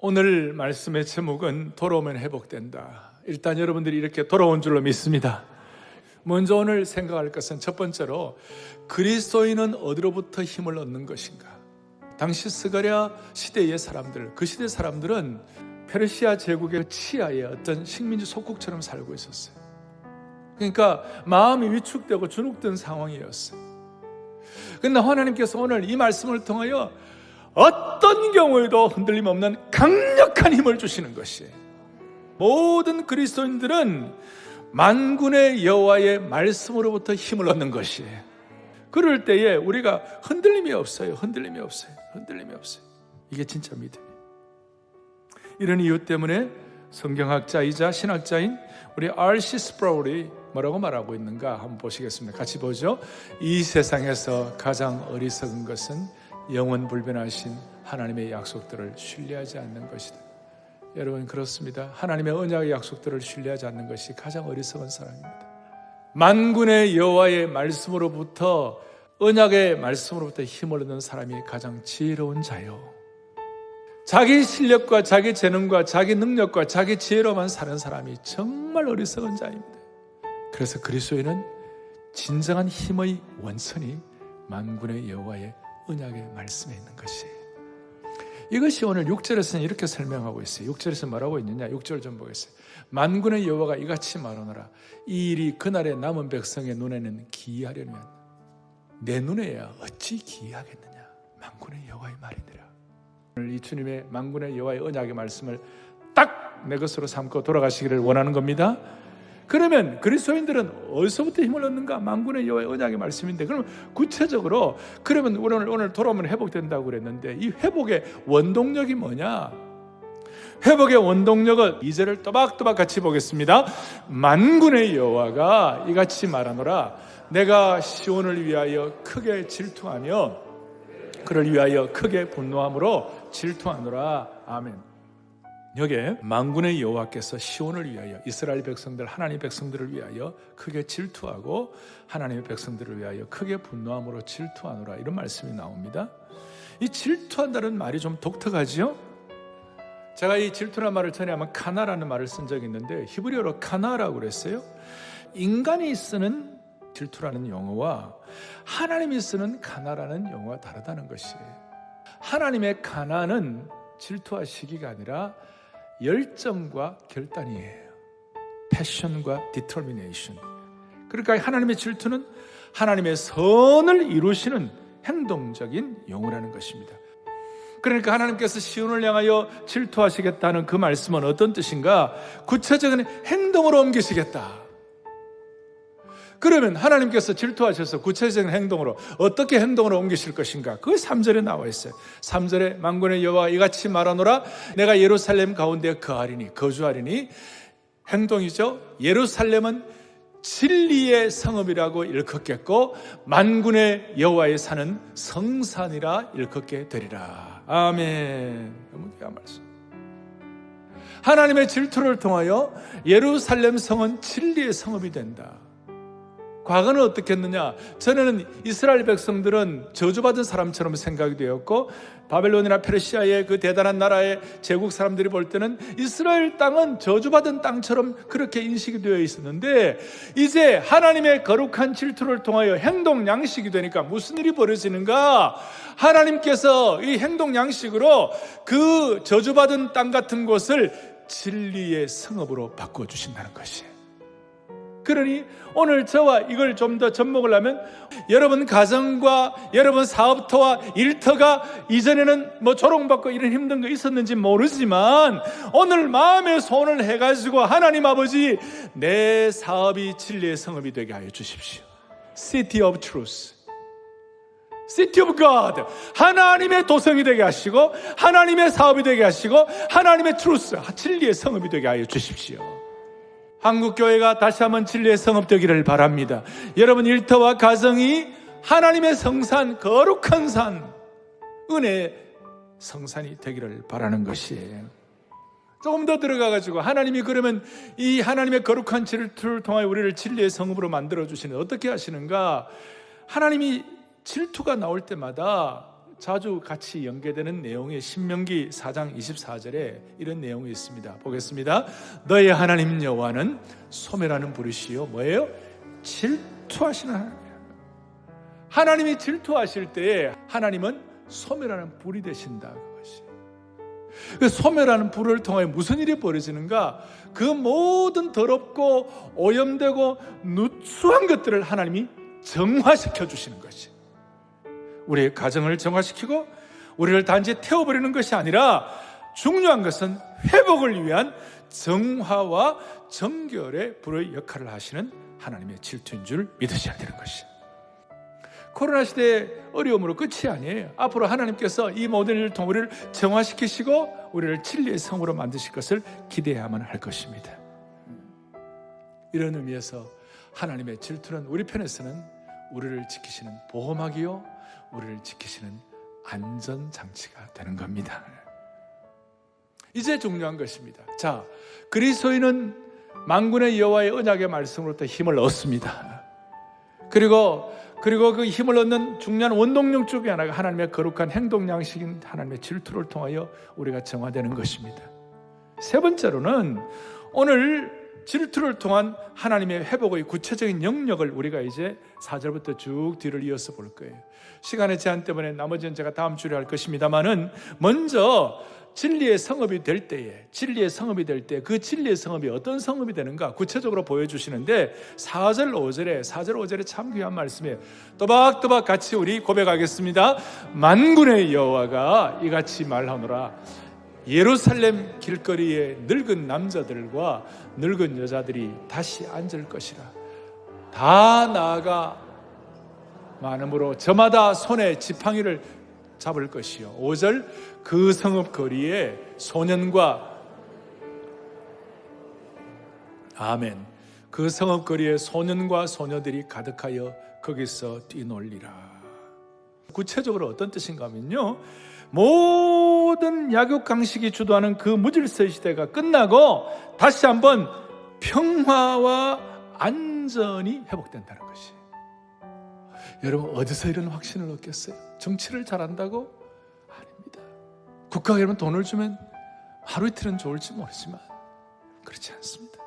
오늘 말씀의 제목은 돌아오면 회복된다. 일단 여러분들이 이렇게 돌아온 줄로 믿습니다. 먼저 오늘 생각할 것은 첫 번째로 그리스도인은 어디로부터 힘을 얻는 것인가? 당시 스가랴 시대의 사람들, 그 시대 사람들은 페르시아 제국의 치하에 어떤 식민지 속국처럼 살고 있었어요. 그러니까 마음이 위축되고 주눅든 상황이었어요. 그런데 하나님께서 오늘 이 말씀을 통하여 어떤 경우에도 흔들림 없는 강력한 힘을 주시는 것이에요. 모든 그리스도인들은 만군의 여호와의 말씀으로부터 힘을 얻는 것이에요. 그럴 때에 우리가 흔들림이 없어요. 흔들림이 없어요. 흔들림이 없어요. 이게 진짜 믿음이에요. 이런 이유 때문에 성경학자이자 신학자인 우리 R.C. 스프라울이 뭐라고 말하고 있는가 한번 보시겠습니다. 같이 보죠. 이 세상에서 가장 어리석은 것은 영원 불변하신 하나님의 약속들을 신뢰하지 않는 것이다. 여러분 그렇습니다. 하나님의 언약의 약속들을 신뢰하지 않는 것이 가장 어리석은 사람입니다. 만군의 여호와의 말씀으로부터, 언약의 말씀으로부터 힘을 얻는 사람이 가장 지혜로운 자요. 자기 실력과 자기 재능과 자기 능력과 자기 지혜로만 사는 사람이 정말 어리석은 자입니다. 그래서 그리스도인은 진정한 힘의 원천이 만군의 여호와의 언약의 말씀에 있는 것이에요. 이것이 오늘 6절에서는 이렇게 설명하고 있어요. 6절에서 뭐라고 있느냐? 6절 좀 보겠어요. 만군의 여호와가 이같이 말하노라. 이 일이 그날의 남은 백성의 눈에는 기이하려면 내 눈에야 어찌 기이하겠느냐? 만군의 여호와의 말이니라. 오늘 이 주님의 만군의 여호와의 언약의 말씀을 딱 내 것으로 삼고 돌아가시기를 원하는 겁니다. 그러면 그리스도인들은 어디서부터 힘을 얻는가? 만군의 여호와의 언약의 말씀인데, 그럼 구체적으로 그러면 오늘 돌아오면 회복된다고 그랬는데 이 회복의 원동력이 뭐냐? 회복의 원동력을 2절을 또박또박 같이 보겠습니다. 만군의 여호와가 이같이 말하노라. 내가 시온을 위하여 크게 질투하며 그를 위하여 크게 분노함으로 질투하노라. 아멘. 여기에 만군의 여호와께서 시온을 위하여, 이스라엘 백성들, 하나님의 백성들을 위하여 크게 질투하고 하나님의 백성들을 위하여 크게 분노함으로 질투하노라, 이런 말씀이 나옵니다. 이 질투한다는 말이 좀 독특하죠? 제가 이 질투라는 말을 전에 아마 카나라는 말을 쓴 적이 있는데 히브리어로 카나라고 그랬어요. 인간이 쓰는 질투라는 용어와 하나님이 쓰는 카나라는 용어가 다르다는 것이에요. 하나님의 카나는 질투와 시기가 아니라 열정과 결단이에요. 패션과 디터미네이션. 그러니까 하나님의 질투는 하나님의 선을 이루시는 행동적인 용어라는 것입니다. 그러니까 하나님께서 시온을 향하여 질투하시겠다는 그 말씀은 어떤 뜻인가? 구체적인 행동으로 옮기시겠다. 그러면 하나님께서 질투하셔서 구체적인 행동으로 어떻게 행동으로 옮기실 것인가? 그게 3절에 나와 있어요. 3절에 만군의 여호와 이같이 말하노라. 내가 예루살렘 가운데 거주하리니. 행동이죠. 예루살렘은 진리의 성읍이라고 일컫겠고 만군의 여호와의 산은 성산이라 일컫게 되리라. 아멘. 너무 귀한 말씀. 하나님의 질투를 통하여 예루살렘 성은 진리의 성읍이 된다. 과거는 어떻게 했느냐? 전에는 이스라엘 백성들은 저주받은 사람처럼 생각이 되었고, 바벨론이나 페르시아의 그 대단한 나라의 제국 사람들이 볼 때는 이스라엘 땅은 저주받은 땅처럼 그렇게 인식이 되어 있었는데, 이제 하나님의 거룩한 질투를 통하여 행동 양식이 되니까 무슨 일이 벌어지는가? 하나님께서 이 행동 양식으로 그 저주받은 땅 같은 곳을 진리의 성읍으로 바꿔주신다는 것이에요. 그러니 오늘 저와 이걸 좀 더 접목을 하면, 여러분 가정과 여러분 사업터와 일터가 이전에는 조롱받고 이런 힘든 거 있었는지 모르지만 오늘 마음의 소원을 해가지고 하나님 아버지, 내 사업이 진리의 성읍이 되게 하여 주십시오. City of Truth, City of God, 하나님의 도성이 되게 하시고 하나님의 사업이 되게 하시고 하나님의 Truth, 진리의 성읍이 되게 하여 주십시오. 한국교회가 다시 한번 진리의 성읍 되기를 바랍니다. 여러분 일터와 가정이 하나님의 성산, 거룩한 산, 은혜의 성산이 되기를 바라는 것이에요. 조금 더 들어가가지고 하나님이 그러면 이 하나님의 거룩한 질투를 통하여 우리를 진리의 성읍으로 만들어주시는 어떻게 하시는가? 하나님이 질투가 나올 때마다 자주 같이 연계되는 내용의 신명기 4장 24절에 이런 내용이 있습니다. 보겠습니다. 너의 하나님 여호와는 소멸하는 불이시요 뭐예요? 질투하시는 하나님이에요. 하나님이 질투하실 때에 하나님은 소멸하는 불이 되신다. 그것이. 그 소멸하는 불을 통해 무슨 일이 벌어지는가? 그 모든 더럽고 오염되고 누추한 것들을 하나님이 정화시켜 주시는 것이. 우리의 가정을 정화시키고 우리를 단지 태워버리는 것이 아니라 중요한 것은 회복을 위한 정화와 정결의 불의 역할을 하시는 하나님의 질투인 줄 믿으셔야 되는 것이. 코로나 시대의 어려움으로 끝이 아니에요. 앞으로 하나님께서 이 모든 일을 통해 우리를 정화시키시고 우리를 진리의 성으로 만드실 것을 기대해야만 할 것입니다. 이런 의미에서 하나님의 질투는 우리 편에서는 우리를 지키시는 보호막이요, 우리를 지키시는 안전장치가 되는 겁니다. 이제 중요한 것입니다. 자, 그리스도인은 만군의 여호와의 언약의 말씀으로부터 힘을 얻습니다. 그리고 그 힘을 얻는 중요한 원동력 중에 하나가 하나님의 거룩한 행동 양식인 하나님의 질투를 통하여 우리가 정화되는 것입니다. 세 번째로는 오늘 질투를 통한 하나님의 회복의 구체적인 영역을 우리가 이제 4절부터 쭉 뒤를 이어서 볼 거예요. 시간의 제한 때문에 나머지는 제가 다음 주에 할 것입니다만은 먼저 진리의 성읍이 될 때에 그 진리의 성읍이 어떤 성읍이 되는가 구체적으로 보여주시는데 4절 5절에 참 귀한 말씀이에요. 또박또박 같이 우리 고백하겠습니다. 만군의 여호와가 이같이 말하노라. 예루살렘 길거리에 늙은 남자들과 늙은 여자들이 다시 앉을 것이라. 다 나아가 많음으로 저마다 손에 지팡이를 잡을 것이요. 5절 그 성읍 거리에 소년과 아멘. 그 성읍 거리에 소년과 소녀들이 가득하여 거기서 뛰놀리라. 구체적으로 어떤 뜻인가 하면요, 모든 약육강식이 주도하는 그 무질서의 시대가 끝나고 다시 한번 평화와 안전이 회복된다는 것이. 여러분 어디서 이런 확신을 얻겠어요? 정치를 잘한다고? 아닙니다. 국가가 여러분 돈을 주면 하루 이틀은 좋을지 모르지만 그렇지 않습니다.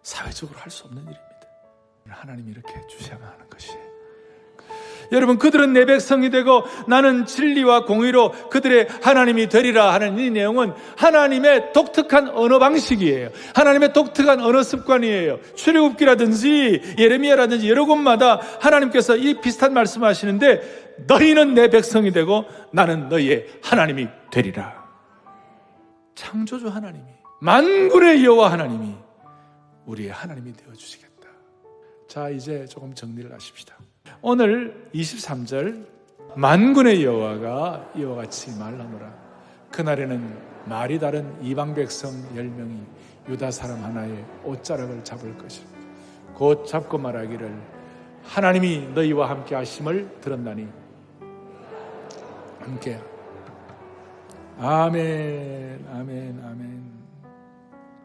사회적으로 할 수 없는 일입니다. 하나님이 이렇게 주셔야만 하는 것이에요. 여러분 그들은 내 백성이 되고 나는 진리와 공의로 그들의 하나님이 되리라 하는 이 내용은 하나님의 독특한 언어 방식이에요. 하나님의 독특한 언어 습관이에요. 출애굽기라든지 예레미야라든지 여러 곳마다 하나님께서 이 비슷한 말씀을 하시는데 너희는 내 백성이 되고 나는 너희의 하나님이 되리라. 창조주 하나님이, 만군의 여호와 하나님이 우리의 하나님이 되어주시겠다. 자, 이제 조금 정리를 하십시다. 오늘 23절 만군의 여호와가 이와 같이 말하노라. 그날에는 말이 다른 이방 백성 10명이 유다 사람 하나의 옷자락을 잡을 것이라. 곧 잡고 말하기를 하나님이 너희와 함께 하심을 들었나니 함께. 아멘, 아멘, 아멘.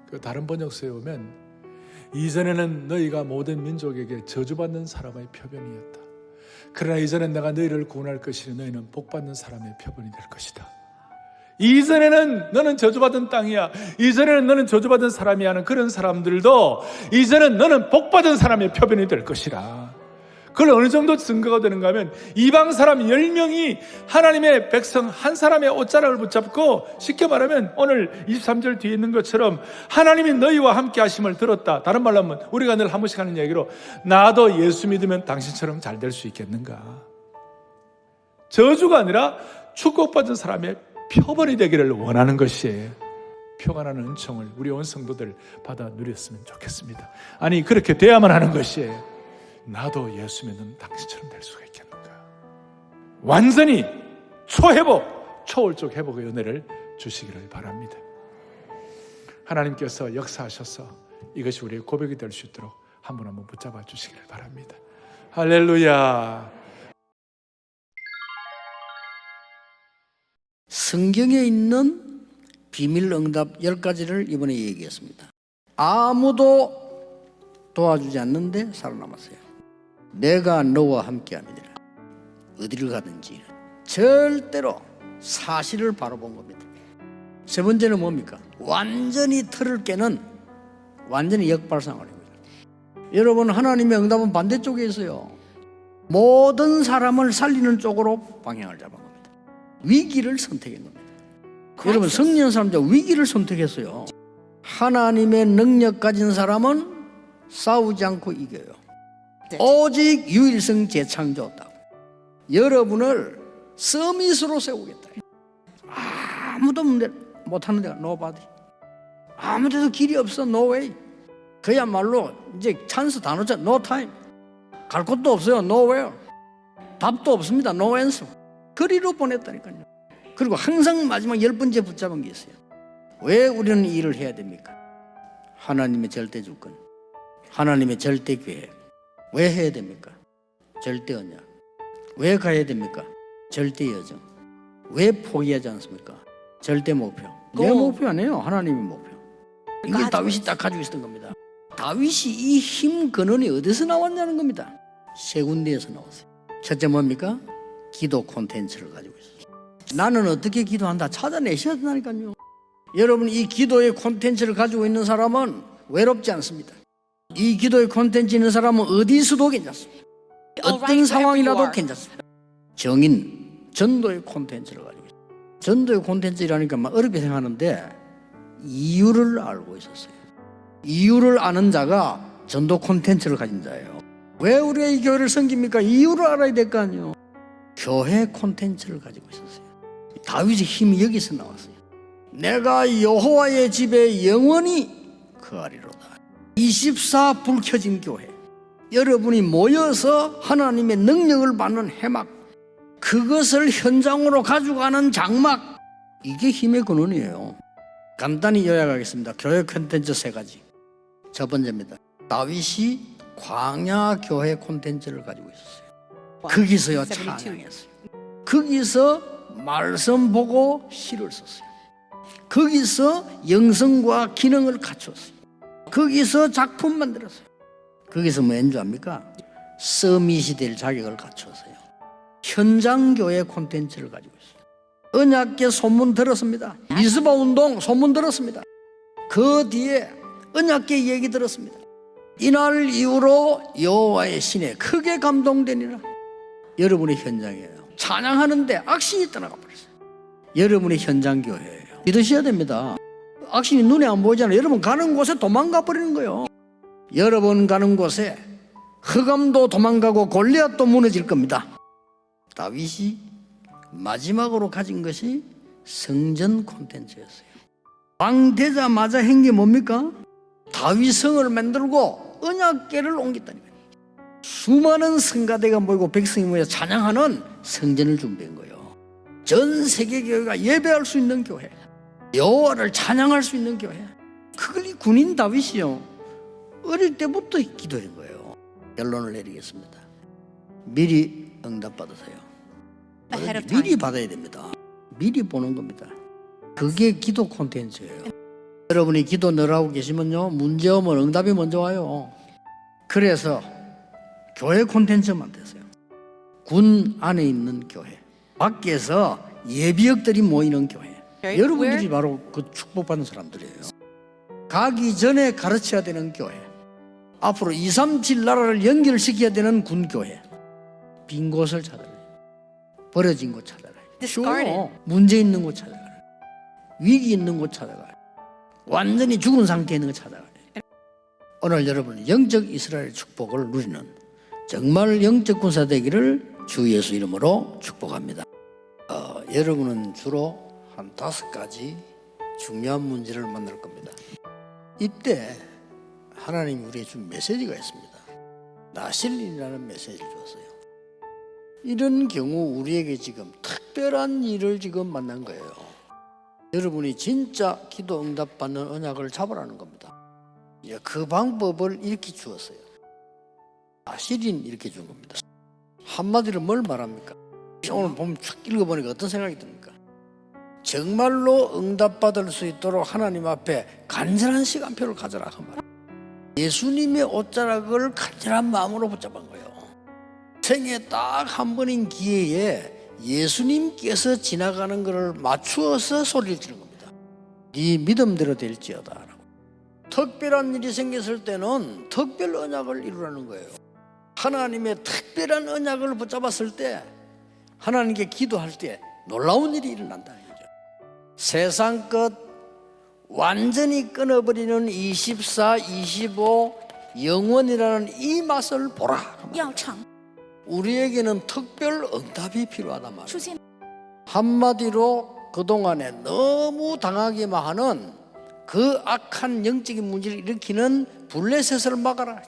그 다른 번역서에 보면 이전에는 너희가 모든 민족에게 저주받는 사람의 표변이었다. 그러나 이제는 내가 너희를 구원할 것이니 너희는 복받는 사람의 표본이 될 것이다. 이전에는 너는 저주받은 땅이야, 이전에는 너는 저주받은 사람이야 하는 그런 사람들도 이제는 너는 복받은 사람의 표본이 될 것이라. 그걸 어느 정도 증거가 되는가 하면 이방 사람 10명이 하나님의 백성 한 사람의 옷자락을 붙잡고, 쉽게 말하면 오늘 23절 뒤에 있는 것처럼 하나님이 너희와 함께 하심을 들었다. 다른 말로 하면 우리가 늘 한 번씩 하는 얘기로 나도 예수 믿으면 당신처럼 잘 될 수 있겠는가. 저주가 아니라 축복받은 사람의 표본이 되기를 원하는 것이에요. 표관하는 은총을 우리 온 성도들 받아 누렸으면 좋겠습니다. 아니 그렇게 돼야만 하는 것이에요. 나도 예수 믿는 당신처럼 될 수가 있겠는가. 완전히 초회복, 초월적 회복의 은혜를 주시기를 바랍니다. 하나님께서 역사하셔서 이것이 우리의 고백이 될 수 있도록 한 분 한 분 붙잡아 주시기를 바랍니다. 할렐루야. 성경에 있는 비밀 응답 10가지를 이번에 얘기했습니다. 아무도 도와주지 않는데 살아남았어요. 내가 너와 함께 함이니라. 어디를 가든지 절대로 사실을 바로 본 겁니다. 세 번째는 뭡니까? 완전히 틀을 깨는 완전히 역발상을입니다. 여러분, 하나님의 응답은 반대쪽에 있어요. 모든 사람을 살리는 쪽으로 방향을 잡은 겁니다. 위기를 선택한 겁니다. 여러분, 승리한 사람들 위기를 선택했어요. 하나님의 능력 가진 사람은 싸우지 않고 이겨요. 오직 유일성 재창조다고. 여러분을 서밋으로 세우겠다. 아무도 못하는 데가 nobody. 아무 데도 길이 없어. no way. 그야말로 이제 찬스 다 놓자. no time. 갈 곳도 없어요. nowhere. 답도 없습니다. no answer. 거리로 보냈다니까요. 그리고 항상 마지막 10번째 붙잡은 게 있어요. 왜 우리는 이 일을 해야 됩니까? 하나님의 절대 주권, 하나님의 절대 계획. 왜 해야 됩니까? 절대 언약. 왜 가야 됩니까? 절대 여정. 왜 포기하지 않습니까? 절대 목표. 내 목표 아니에요. 하나님의 목표. 이걸 다윗이 딱 가지고 있었던 겁니다. 다윗이 이 힘 근원이 어디서 나왔냐는 겁니다. 세 군데에서 나왔어요. 첫째 뭡니까? 기도 콘텐츠를 가지고 있었어요. 나는 어떻게 기도한다 찾아내셔야 된다니까요. 여러분, 이 기도의 콘텐츠를 가지고 있는 사람은 외롭지 않습니다. 이 기도의 콘텐츠 있는 사람은 어디서도 괜찮습니다. 어떤 상황이라도 괜찮습니다. 정인, 전도의 콘텐츠를 가지고 있어요. 전도의 콘텐츠라니까 막 어렵게 생각하는데 이유를 알고 있었어요. 이유를 아는 자가 전도 콘텐츠를 가진 자예요. 왜 우리가 이 교회를 섬깁니까? 이유를 알아야 될 거 아니에요. 교회 콘텐츠를 가지고 있었어요. 다윗의 힘이 여기서 나왔어요. 내가 여호와의 집에 영원히 거하리로다. 24 불 켜진 교회. 여러분이 모여서 하나님의 능력을 받는 해막, 그것을 현장으로 가져가는 장막, 이게 힘의 근원이에요. 간단히 요약하겠습니다. 교회 콘텐츠 3가지. 첫 번째입니다. 다윗이 광야 교회 콘텐츠를 가지고 있었어요. 거기서요 찬양했어요. 거기서 말씀 보고 시를 썼어요. 거기서 영성과 기능을 갖췄어요. 거기서 작품 만들었어요. 거기서 뭐 한 줄 압니까? 서밋이 될 자격을 갖췄어요. 현장 교회 콘텐츠를 가지고 있어요. 언약궤 소문 들었습니다. 미스바 운동 소문 들었습니다. 그 뒤에 언약궤 얘기 들었습니다. 이날 이후로 여호와의 신에 크게 감동되니라. 여러분의 현장이에요. 찬양하는데 악신이 떠나가 버렸어요. 여러분의 현장 교회예요. 믿으셔야 됩니다. 악신이 눈에 안 보이잖아요. 여러분 가는 곳에 도망가 버리는 거예요. 여러분 가는 곳에 흑암도 도망가고 골리앗도 무너질 겁니다. 다윗이 마지막으로 가진 것이 성전 콘텐츠였어요. 왕 되자마자 한 게 뭡니까? 다윗성을 만들고 언약궤를 옮겼다니까요. 수많은 성가대가 모이고 백성이 모여 찬양하는 성전을 준비한 거예요. 전 세계 교회가 예배할 수 있는 교회, 여호와를 찬양할 수 있는 교회. 그걸 이 군인 다윗이요, 어릴 때부터 기도한 거예요. 결론을 내리겠습니다. 미리 응답받으세요. 미리 받아야 됩니다. 미리 보는 겁니다. 그게 기도 콘텐츠예요. 여러분이 기도 늘 하고 계시면요, 문제 오면 응답이 먼저 와요. 그래서 교회 콘텐츠만 되세요. 군 안에 있는 교회, 밖에서 예비역들이 모이는 교회. 여러분들이 바로 그 축복받는 사람들이에요. 가기 전에 가르쳐야 되는 교회, 앞으로 237 나라를 연결시켜야 되는 군교회. 빈 곳을 찾아라. 버려진 곳 찾아라. 쉬워요. 문제 있는 곳 찾아라. 위기 있는 곳 찾아가. 완전히 죽은 상태에 있는 거 찾아가. 오늘 여러분 영적 이스라엘 축복을 누리는 정말 영적 군사 되기를 주 예수 이름으로 축복합니다. 여러분은 주로 한 5가지 중요한 문제를 만날 겁니다. 이때 하나님이 우리에게 준 메시지가 있습니다. 나실린이라는 메시지를 줬어요. 이런 경우 우리에게 지금 특별한 일을 지금 만난 거예요. 여러분이 진짜 기도 응답 받는 언약을 잡으라는 겁니다. 그 방법을 이렇게 주었어요. 나실린 이렇게 준 겁니다. 한마디로 뭘 말합니까? 오늘 보면 쭉 읽어보니까 어떤 생각이 듭니까? 정말로 응답받을 수 있도록 하나님 앞에 간절한 시간표를 가져라 그 말. 예수님의 옷자락을 간절한 마음으로 붙잡은 거예요. 생에 딱 한 번인 기회에 예수님께서 지나가는 것을 맞추어서 소리를 지르는 겁니다. 네 믿음대로 될지어다 라고. 특별한 일이 생겼을 때는 특별 언약을 이루라는 거예요. 하나님의 특별한 언약을 붙잡았을 때 하나님께 기도할 때 놀라운 일이 일어난다는 거죠. 세상 것 완전히 끊어버리는 24, 25 영원이라는 이 맛을 보라. 要尝 우리에게는 특별 응답이 필요하단 말이에요. 出现 한마디로 그동안에 너무 당하기만 하는 그 악한 영적인 문제를 일으키는 블레셋을 막아라.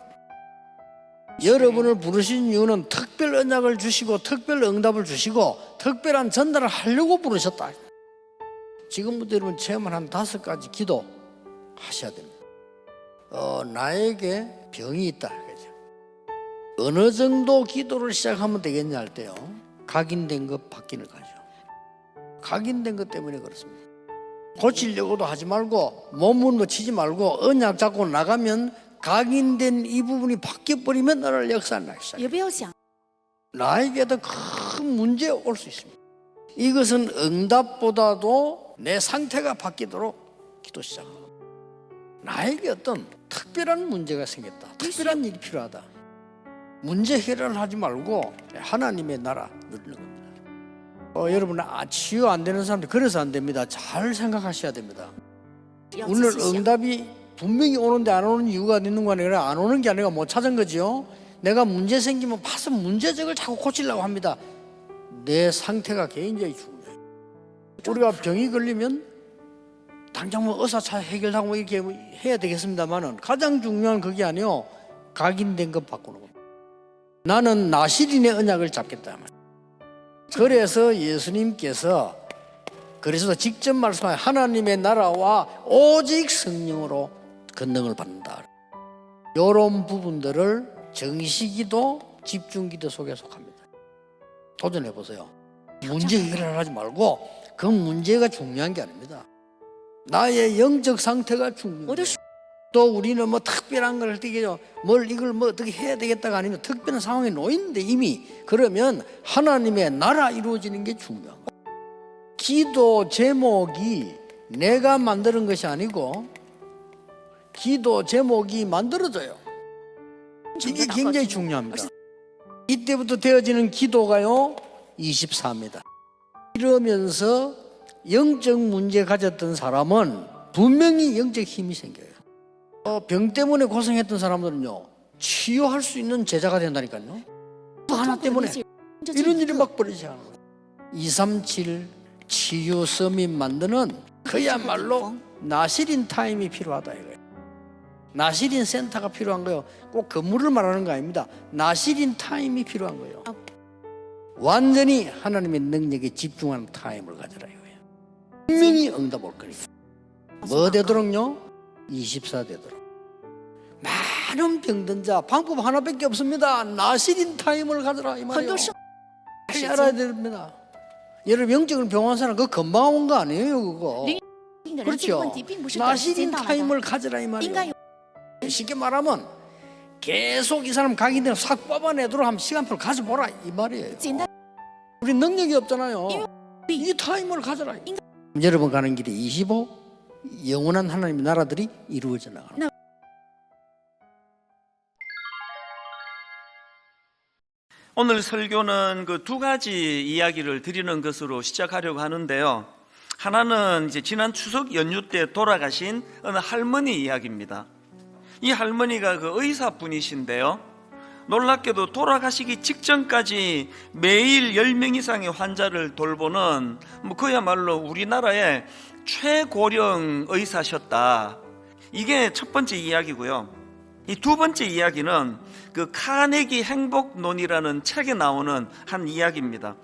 여러분을 부르신 이유는 특별 언약을 주시고 특별 응답을 주시고 특별한 전달을 하려고 부르셨다. 지금부터 여러분 체험을 한 5가지 기도 하셔야 됩니다. 나에게 병이 있다. 그죠? 어느 정도 기도를 시작하면 되겠냐 할 때요, 각인된 것 바뀌는 거죠. 각인된 것 때문에 그렇습니다. 고치려고도 하지 말고 몸을 치지 말고 언약 잡고 나가면 각인된 이 부분이 바뀌어버리면 너를 역사하기 시작해요. 也不要想 나에게도 큰 문제 올 수 있습니다. 이것은 응답보다도 내 상태가 바뀌도록 기도 시작합니다. 나에게 어떤 특별한 문제가 생겼다. 특별한 일이 필요하다. 문제 해결을 하지 말고 하나님의 나라 누리는 겁니다. 여러분, 치유 안 되는 사람들 그래서 안 됩니다. 잘 생각하셔야 됩니다. 要 오늘 仔细想 응답이 분명히 오는데 안 오는 이유가 있는 거 아니라 안 오는 게 아니라 못 찾은 거지요. 내가 문제 생기면 봐서 문제적을 자꾸 고치려고 합니다. 내 상태가 굉장히 중요해요. 우리가 병이 걸리면 당장 뭐 의사차 해결하고 이렇게 해야 되겠습니다만은 가장 중요한 그게 아니요, 각인된 것 바꾸는 겁니다. 나는 나실인의 언약을 잡겠다. 그래서 예수님께서 그래서 직접 말씀하여 하나님의 나라와 오직 성령으로 권능을 받는다. 이런 부분들을 정시기도 집중기도 속에 속합니다. 도전해 보세요. 문제 해결을 하지 말고 그 문제가 중요한 게 아닙니다. 나의 영적 상태가 중요해요. 또 우리는 뭐 특별한 걸 어떻게 뭘 이걸 뭐 어떻게 해야 되겠다가 아니면 특별한 상황에 놓이는데 이미 그러면 하나님의 나라 이루어지는 게 중요한 거예요. 기도 제목이 내가 만드는 것이 아니고 기도 제목이 만들어져요. 이게 굉장히 중요합니다. 이때부터 되어지는 기도가요 24입니다. 이러면서 영적 문제 가졌던 사람은 분명히 영적 힘이 생겨요. 병 때문에 고생했던 사람들은요 치유할 수 있는 제자가 된다니까요. 또 하나 때문에 이런 일이 막 벌어지지 않아요. 237 치유 서밋 만드는 그야말로 나실인 타임이 필요하다 이거예요. 나실인 센터가 필요한 거예요. 꼭 건물을 말하는 거 아닙니다. 나실인 타임이 필요한 거예요. 완전히 하나님의 능력에 집중하는 타임을 가져라 이거예요. 분명히 응답 올 거니까. 뭐 되도록요? 24 되도록. 많은 병든 자 방법 하나밖에 없습니다. 나실인 타임을 가져라 이 말이에요. 잘 알아야 됩니다. 여러분 영적인 병원 사람 그거 금방 온 거 아니에요 그거. 그렇죠. 나실인 타임을 가져라 이 말이에요. 쉽게 말하면 계속 이 사람 각인대로 싹 뽑아내도록 한번 시간표를 가져보라 이 말이에요. 우리 능력이 없잖아요. 이 타임을 가져라. 여러분 가는 길에 25 영원한 하나님의 나라들이 이루어져 나가는. 오늘 설교는 그 2가지 이야기를 드리는 것으로 시작하려고 하는데요. 하나는 이제 지난 추석 연휴 때 돌아가신 어느 할머니 이야기입니다. 이 할머니가 그 의사분이신데요. 놀랍게도 돌아가시기 직전까지 매일 10명 이상의 환자를 돌보는 그야말로 우리나라의 최고령 의사셨다. 이게 첫 번째 이야기고요. 이 2번째 이야기는 그 카네기 행복론이라는 책에 나오는 한 이야기입니다.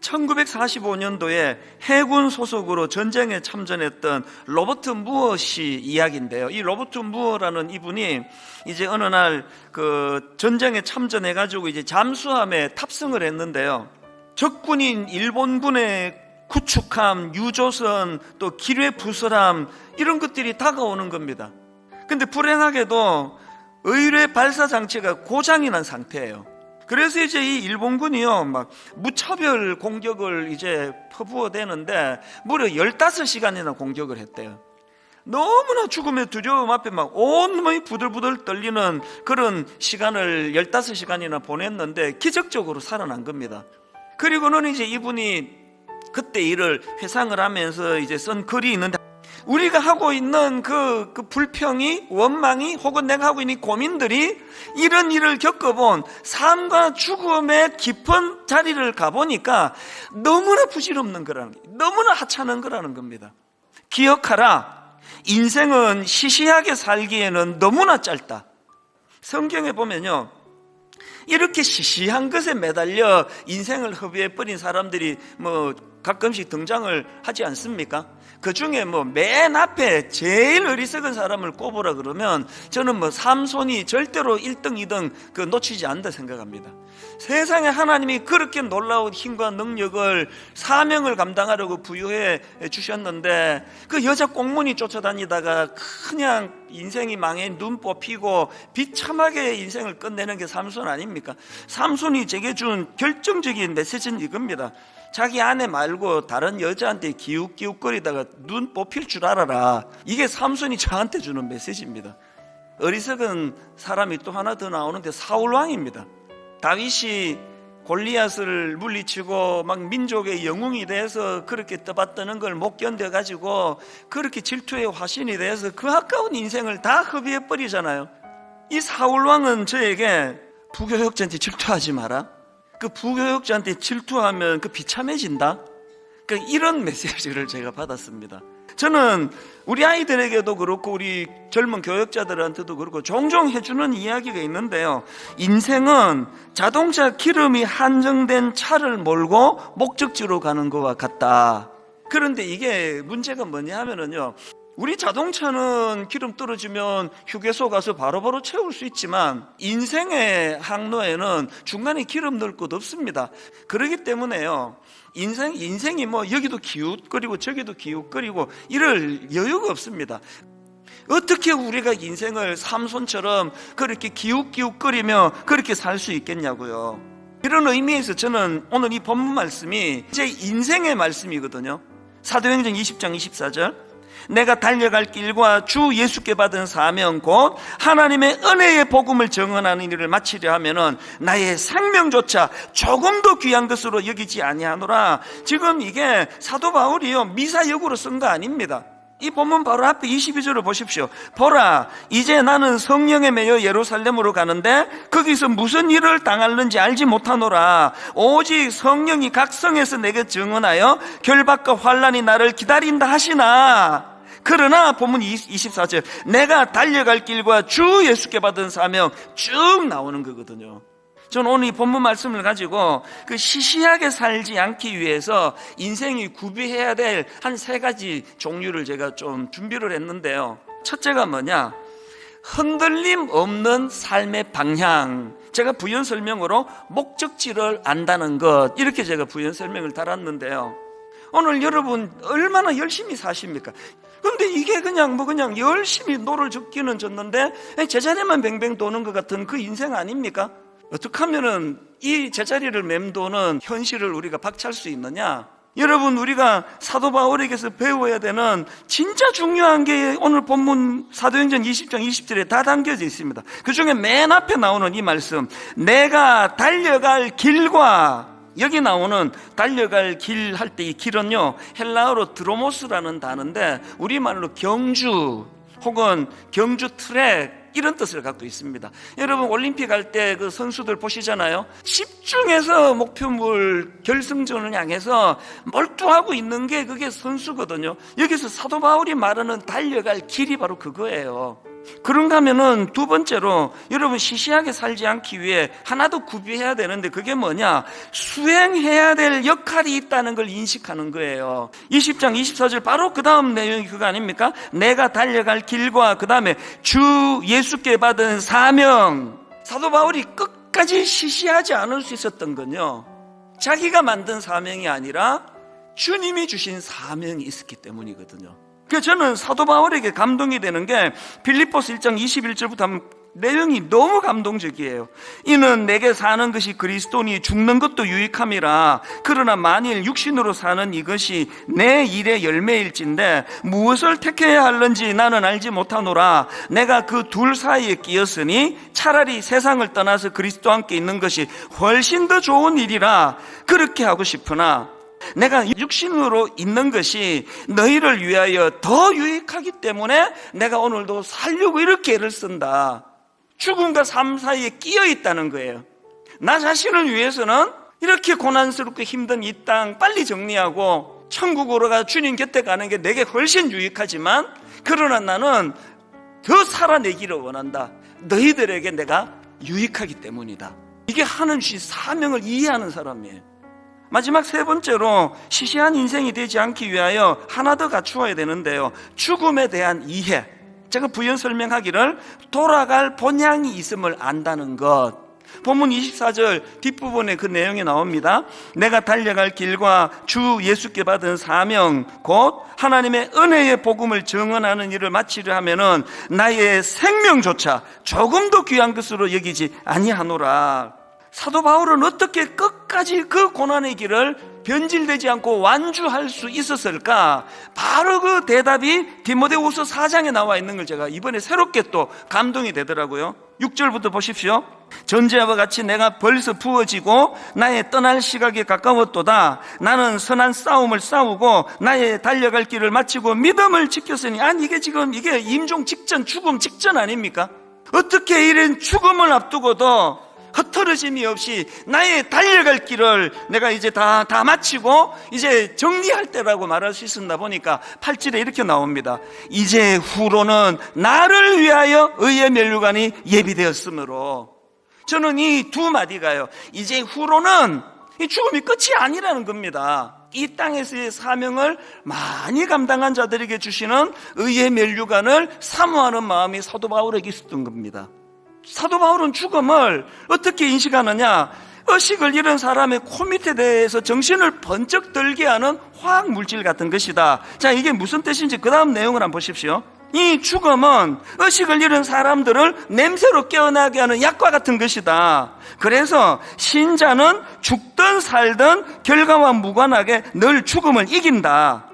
1945년도에 해군 소속으로 전쟁에 참전했던 로버트 무어 씨 이야기인데요. 이 로버트 무어라는 이분이 이제 어느 날 그 전쟁에 참전해가지고 이제 잠수함에 탑승을 했는데요. 적군인 일본군의 구축함, 유조선, 또 기뢰 부설함 이런 것들이 다가오는 겁니다. 근데 불행하게도 의뢰 발사 장치가 고장이 난 상태예요. 그래서 이제 이 일본군이요, 막 무차별 공격을 이제 퍼부어대는데 무려 15시간이나 공격을 했대요. 너무나 죽음의 두려움 앞에 막 온몸이 부들부들 떨리는 그런 시간을 15시간이나 보냈는데 기적적으로 살아난 겁니다. 그리고는 이제 이분이 그때 일을 회상을 하면서 이제 쓴 글이 있는데, 우리가 하고 있는 그 불평이, 원망이, 혹은 내가 하고 있는 고민들이 이런 일을 겪어본 삶과 죽음의 깊은 자리를 가보니까 너무나 부질없는 거라는 거예요. 너무나 하찮은 거라는 겁니다. 기억하라. 인생은 시시하게 살기에는 너무나 짧다. 성경에 보면요, 이렇게 시시한 것에 매달려 인생을 허비해버린 사람들이 뭐 가끔씩 등장을 하지 않습니까? 그 중에 뭐 맨 앞에 제일 어리석은 사람을 꼽으라 그러면 저는 뭐 삼손이 절대로 1등, 2등 그 놓치지 않는다 생각합니다. 세상에 하나님이 그렇게 놀라운 힘과 능력을, 사명을 감당하려고 부여해 주셨는데 그 여자 꽁무니 쫓아다니다가 그냥 인생이 망해 눈 뽑히고 비참하게 인생을 끝내는 게 삼손 아닙니까? 삼손이 제게 준 결정적인 메시지는 이겁니다. 자기 아내 말고 다른 여자한테 기웃기웃거리다가 눈 뽑힐 줄 알아라. 이게 삼손이 저한테 주는 메시지입니다. 어리석은 사람이 또 하나 더 나오는데 사울왕입니다. 다윗이 골리앗을 물리치고 막 민족의 영웅이 돼서 그렇게 떠받드는 걸 못 견뎌가지고 그렇게 질투의 화신이 돼서 그 아까운 인생을 다 허비해버리잖아요. 이 사울왕은 저에게 부교역자한테 질투하지 마라. 그 부교역자한테 질투하면 그 비참해진다. 그러니까 이런 메시지를 제가 받았습니다. 저는 우리 아이들에게도 그렇고 우리 젊은 교역자들한테도 그렇고 종종 해주는 이야기가 있는데요. 인생은 자동차 기름이 한정된 차를 몰고 목적지로 가는 것과 같다. 그런데 이게 문제가 뭐냐 하면은요, 우리 자동차는 기름 떨어지면 휴게소 가서 바로바로 채울 수 있지만 인생의 항로에는 중간에 기름 넣을 곳 없습니다. 그렇기 때문에요, 인생이 뭐 여기도 기웃거리고 저기도 기웃거리고 이럴 여유가 없습니다. 어떻게 우리가 인생을 삼손처럼 그렇게 기웃기웃거리며 그렇게 살 수 있겠냐고요. 이런 의미에서 저는 오늘 이 본문 말씀이 제 인생의 말씀이거든요. 사도행전 20장 24절, 내가 달려갈 길과 주 예수께 받은 사명 곧 하나님의 은혜의 복음을 증언하는 일을 마치려 하면은 나의 생명조차 조금도 귀한 것으로 여기지 아니하노라. 지금 이게 사도 바울이요, 미사역으로 쓴 거 아닙니다. 이 본문 바로 앞에 22절을 보십시오. 보라, 이제 나는 성령에 매여 예루살렘으로 가는데 거기서 무슨 일을 당할는지 알지 못하노라. 오직 성령이 각 성에서 내게 증언하여 결박과 환난이 나를 기다린다 하시나. 그러나 본문 24절, 내가 달려갈 길과 주 예수께 받은 사명 쭉 나오는 거거든요. 저는 오늘 이 본문 말씀을 가지고 그 시시하게 살지 않기 위해서 인생이 구비해야 될 한 3가지 종류를 제가 좀 준비를 했는데요. 첫째가 뭐냐? 흔들림 없는 삶의 방향. 제가 부연 설명으로 목적지를 안다는 것, 이렇게 제가 부연 설명을 달았는데요. 오늘 여러분 얼마나 열심히 사십니까? 그런데 이게 그냥 열심히 노를 젓기는 졌는데 제자리만 뱅뱅 도는 것 같은 그 인생 아닙니까? 어떻게 하면은 이 제자리를 맴도는 현실을 우리가 박차할 수 있느냐? 여러분, 우리가 사도 바울에게서 배워야 되는 진짜 중요한 게 오늘 본문 사도행전 20장 20절에 다 담겨져 있습니다. 그 중에 맨 앞에 나오는 이 말씀, 내가 달려갈 길과, 여기 나오는 달려갈 길 할 때 이 길은요, 헬라어로 드로모스라는 단어인데 우리말로 경주 혹은 경주 트랙, 이런 뜻을 갖고 있습니다. 여러분, 올림픽 할 때 그 선수들 보시잖아요. 집중해서 목표물 결승전을 향해서 몰두하고 있는 게 그게 선수거든요. 여기서 사도 바울이 말하는 달려갈 길이 바로 그거예요. 그런가 하면은 두 번째로, 여러분 시시하게 살지 않기 위해 하나 더 구비해야 되는데 그게 뭐냐? 수행해야 될 역할이 있다는 걸 인식하는 거예요. 20장 24절 바로 그 다음 내용이 그거 아닙니까? 내가 달려갈 길과 그 다음에 주 예수께 받은 사명. 사도 바울이 끝까지 시시하지 않을 수 있었던 건요, 자기가 만든 사명이 아니라 주님이 주신 사명이 있었기 때문이거든요. 그래서 저는 사도 바울에게 감동이 되는 게 빌립보서 1장 21절부터 하면 내용이 너무 감동적이에요. 이는 내게 사는 것이 그리스도니 죽는 것도 유익함이라. 그러나 만일 육신으로 사는 이것이 내 일의 열매일진데 무엇을 택해야 할는지 나는 알지 못하노라. 내가 그 둘 사이에 끼었으니 차라리 세상을 떠나서 그리스도와 함께 있는 것이 훨씬 더 좋은 일이라 그렇게 하고 싶으나 내가 육신으로 있는 것이 너희를 위하여 더 유익하기 때문에 내가 오늘도 살려고 이렇게 애를 쓴다. 죽음과 삶 사이에 끼어 있다는 거예요. 나 자신을 위해서는 이렇게 고난스럽고 힘든 이 땅 빨리 정리하고 천국으로 가 주님 곁에 가는 게 내게 훨씬 유익하지만, 그러나 나는 더 살아내기를 원한다. 너희들에게 내가 유익하기 때문이다. 이게 하나님 주신 사명을 이해하는 사람이에요. 마지막 세 번째로 시시한 인생이 되지 않기 위하여 하나 더 갖추어야 되는데요, 죽음에 대한 이해. 제가 부연 설명하기를 돌아갈 본향이 있음을 안다는 것. 본문 24절 뒷부분에 그 내용이 나옵니다. 내가 달려갈 길과 주 예수께 받은 사명 곧 하나님의 은혜의 복음을 증언하는 일을 마치려 하면은 나의 생명조차 조금도 귀한 것으로 여기지 아니하노라. 사도 바울은 어떻게 끝까지 그 고난의 길을 변질되지 않고 완주할 수 있었을까? 바로 그 대답이 디모데후서 4장에 나와 있는 걸 제가 이번에 새롭게 또 감동이 되더라고요. 6절부터 보십시오. 전제와 같이 내가 벌써 부어지고 나의 떠날 시각이 가까웠도다. 나는 선한 싸움을 싸우고 나의 달려갈 길을 마치고 믿음을 지켰으니. 아니 이게 지금 이게 임종 직전, 죽음 직전 아닙니까? 어떻게 이런 죽음을 앞두고도 흐트러짐이 없이 나의 달려갈 길을 내가 이제 다 마치고 이제 정리할 때라고 말할 수 있었나 보니까 8절에 이렇게 나옵니다. 이제 후로는 나를 위하여 의의 면류관이 예비되었으므로. 저는 이 두 마디가요, 이제 후로는 이 죽음이 끝이 아니라는 겁니다. 이 땅에서의 사명을 많이 감당한 자들에게 주시는 의의 면류관을 사모하는 마음이 사도 바울에게 있었던 겁니다. 사도 바울은 죽음을 어떻게 인식하느냐? 의식을 잃은 사람의 코 밑에 대해서 정신을 번쩍 들게 하는 화학 물질 같은 것이다. 자, 이게 무슨 뜻인지 그 다음 내용을 한번 보십시오. 이 죽음은 의식을 잃은 사람들을 냄새로 깨어나게 하는 약과 같은 것이다. 그래서 신자는 죽든 살든 결과와 무관하게 늘 죽음을 이긴다.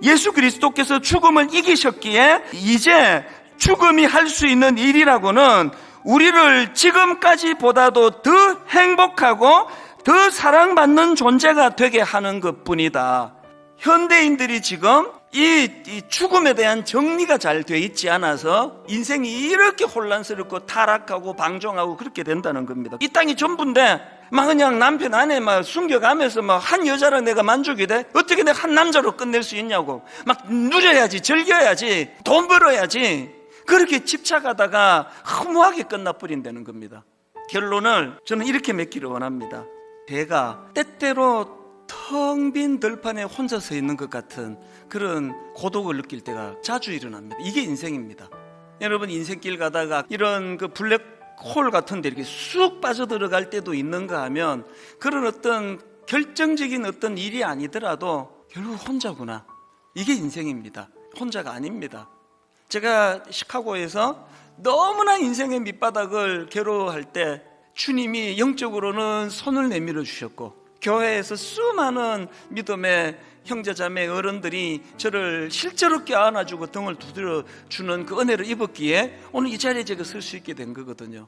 예수 그리스도께서 죽음을 이기셨기에 이제 죽음이 할 수 있는 일이라고는 우리를 지금까지보다도 더 행복하고 더 사랑받는 존재가 되게 하는 것뿐이다. 현대인들이 지금 이 죽음에 대한 정리가 잘 돼 있지 않아서 인생이 이렇게 혼란스럽고 타락하고 방종하고 그렇게 된다는 겁니다. 이 땅이 전부인데 막 그냥 남편 아내 막 숨겨가면서 막 한 여자랑 내가 만족이 돼? 어떻게 내가 한 남자로 끝낼 수 있냐고. 막 누려야지, 즐겨야지, 돈 벌어야지. 그렇게 집착하다가 허무하게 끝나버린다는 겁니다. 결론을 저는 이렇게 맺기를 원합니다. 제가 때때로 텅 빈 들판에 혼자 서 있는 것 같은 그런 고독을 느낄 때가 자주 일어납니다. 이게 인생입니다. 여러분, 인생길 가다가 이런 그 블랙홀 같은 데 이렇게 쑥 빠져들어갈 때도 있는가 하면 그런 어떤 결정적인 어떤 일이 아니더라도 결국 혼자구나. 이게 인생입니다. 혼자가 아닙니다. 제가 시카고에서 너무나 인생의 밑바닥을 괴로워할 때 주님이 영적으로는 손을 내밀어 주셨고, 교회에서 수많은 믿음의 형제자매 어른들이 저를 실제로 껴안아주고 등을 두드려 주는 그 은혜를 입었기에 오늘 이 자리에 제가 설 수 있게 된 거거든요.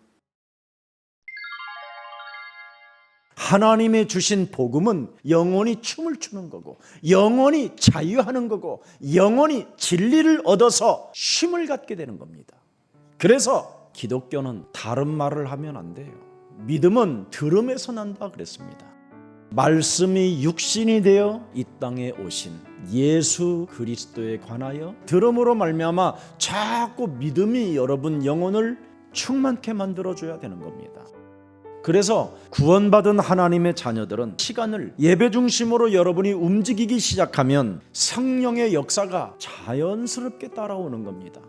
하나님의 주신 복음은 영원히 춤을 추는 거고, 영원히 자유하는 거고, 영원히 진리를 얻어서 쉼을 갖게 되는 겁니다. 그래서 기독교는 다른 말을 하면 안 돼요. 믿음은 들음에서 난다 그랬습니다. 말씀이 육신이 되어 이 땅에 오신 예수 그리스도에 관하여 들음으로 말미암아 자꾸 믿음이 여러분 영혼을 충만케 만들어줘야 되는 겁니다. 그래서 구원받은 하나님의 자녀들은 시간을 예배 중심으로 여러분이 움직이기 시작하면 성령의 역사가 자연스럽게 따라오는 겁니다.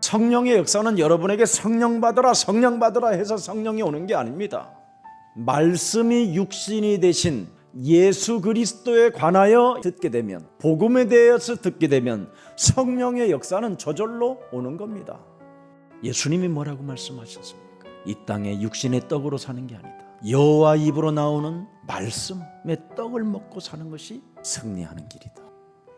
성령의 역사는 여러분에게 성령 받으라 해서 성령이 오는 게 아닙니다. 말씀이 육신이 되신 예수 그리스도에 관하여 듣게 되면, 복음에 대해서 듣게 되면 성령의 역사는 저절로 오는 겁니다. 예수님이 뭐라고 말씀하셨습니까? 이 땅에 육신의 떡으로 사는 게 아니다. 여호와 입으로 나오는 말씀의 떡을 먹고 사는 것이 승리하는 길이다.